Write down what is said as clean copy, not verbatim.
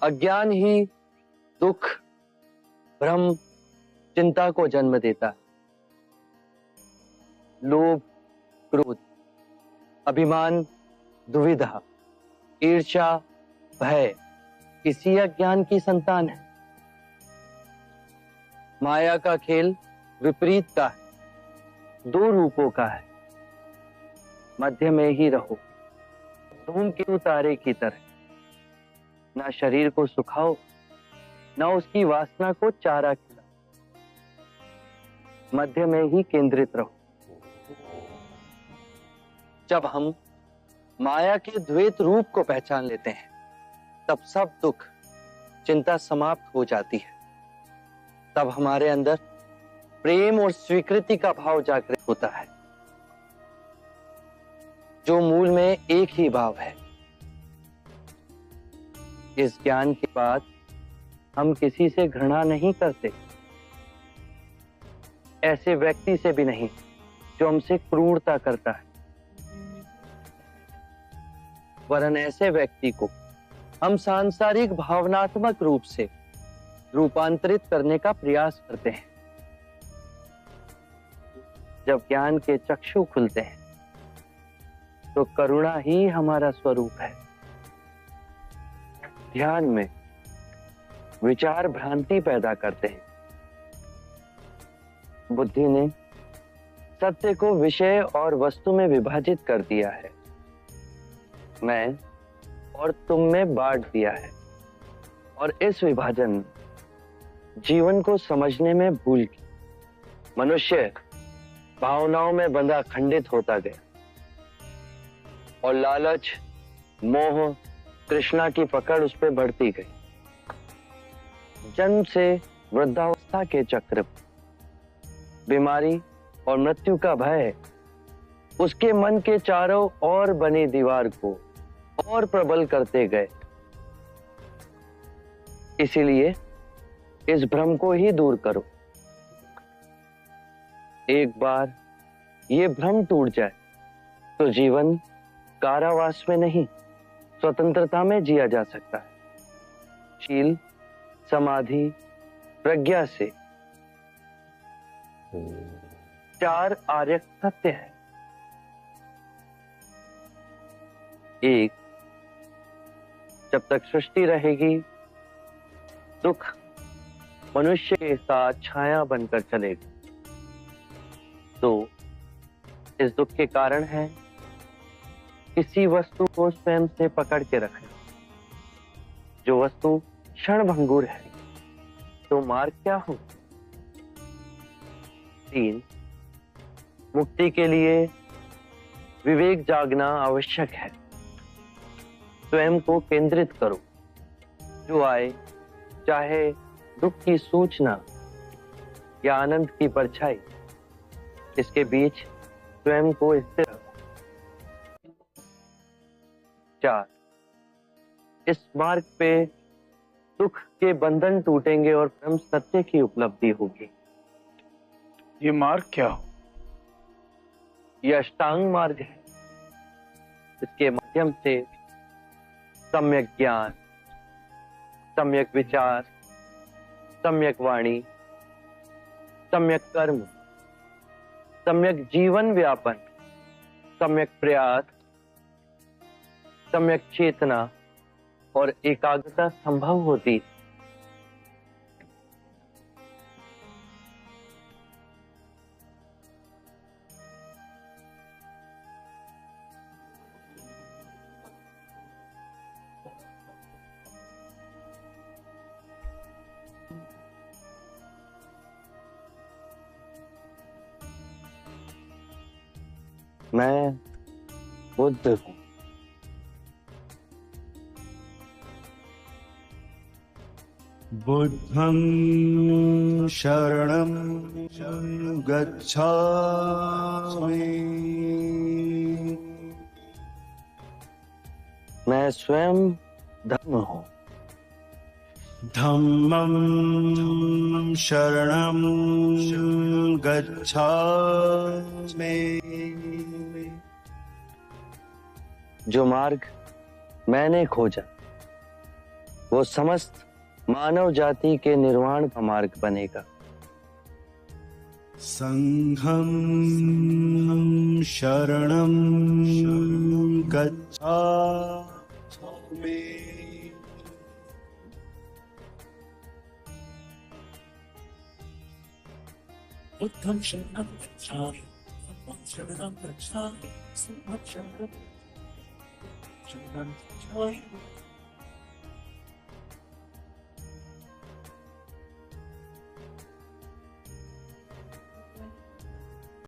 अज्ञान ही दुख, भ्रम, चिंता को जन्म देता है। लोभ, क्रोध, अभिमान, दुविधा, ईर्ष्या, भय इसी अज्ञान की संतान है। माया का खेल विपरीत का है, दो रूपों का है। मध्य में ही रहो, धूमकेतु तारे की तरह। ना शरीर को सुखाओ, ना उसकी वासना को चारा खिलाओ। मध्य में ही केंद्रित रहो। जब हम माया के द्वैत रूप को पहचान लेते हैं, तब सब दुख, चिंता समाप्त हो जाती है। तब हमारे अंदर प्रेम और स्वीकृति का भाव जागृत होता है, जो मूल में एक ही भाव है। इस ज्ञान के बाद हम किसी से घृणा नहीं करते, ऐसे व्यक्ति से भी नहीं जो हमसे क्रूरता करता है, वरन ऐसे व्यक्ति को हम सांसारिक भावनात्मक रूप से रूपांतरित करने का प्रयास करते हैं। जब ज्ञान के चक्षु खुलते हैं, तो करुणा ही हमारा स्वरूप है। ध्यान में विचार भ्रांति पैदा करते हैं। बुद्धि ने सत्य को विषय और वस्तु में विभाजित कर दिया है, मैं और तुम में बांट दिया है, और इस विभाजन जीवन को समझने में भूल की मनुष्य भावनाओं में बंधा खंडित होता गया, और लालच, मोह, तृष्णा की पकड़ उस पर बढ़ती गई। जन्म से वृद्धावस्था के चक्र, बीमारी और मृत्यु का भय उसके मन के चारों ओर बनी दीवार को और प्रबल करते गए। इसीलिए इस भ्रम को ही दूर करो। एक बार ये भ्रम टूट जाए तो जीवन कारावास में नहीं, स्वतंत्रता में जिया जा सकता है। शील, समाधि, प्रज्ञा से 4 आर्य सत्य है। 1, जब तक सृष्टि रहेगी, दुख मनुष्य के साथ छाया बनकर चलेगा। 2, इस दुख के कारण है किसी वस्तु को स्वयं से पकड़ के रखना। जो वस्तु क्षणभंगुर है, तो मार्ग क्या हो? 3, मुक्ति के लिए विवेक जागना आवश्यक है। स्वयं को केंद्रित करो। जो आए, चाहे दुख की सूचना या आनंद की परछाई, इसके बीच स्वयं को स्थिर रखो। 4, इस मार्ग पे दुख के बंधन टूटेंगे और परम सत्य की उपलब्धि होगी। ये मार्ग क्या हो? यह अष्टांग मार्ग है। इसके माध्यम से सम्यक ज्ञान, सम्यक विचार, सम्यक वाणी, सम्यक कर्म, सम्यक जीवन व्यापन, सम्यक प्रयास, सम्यक चेतना और एकाग्रता संभव होती है। मैं बुद्ध हूं। बुद्धं शरणं गच्छामि। मैं स्वयं धर्म हूं। धम्मं शरणं गच्छामि। जो मार्ग मैंने खोजा वो समस्त मानव जाति के निर्वाण का मार्ग बनेगा। संघं शरणं गच्छामि। बुद्धं शरणं गच्छामि, धम्मं शरणं गच्छामि, संघं शरणं गच्छामि।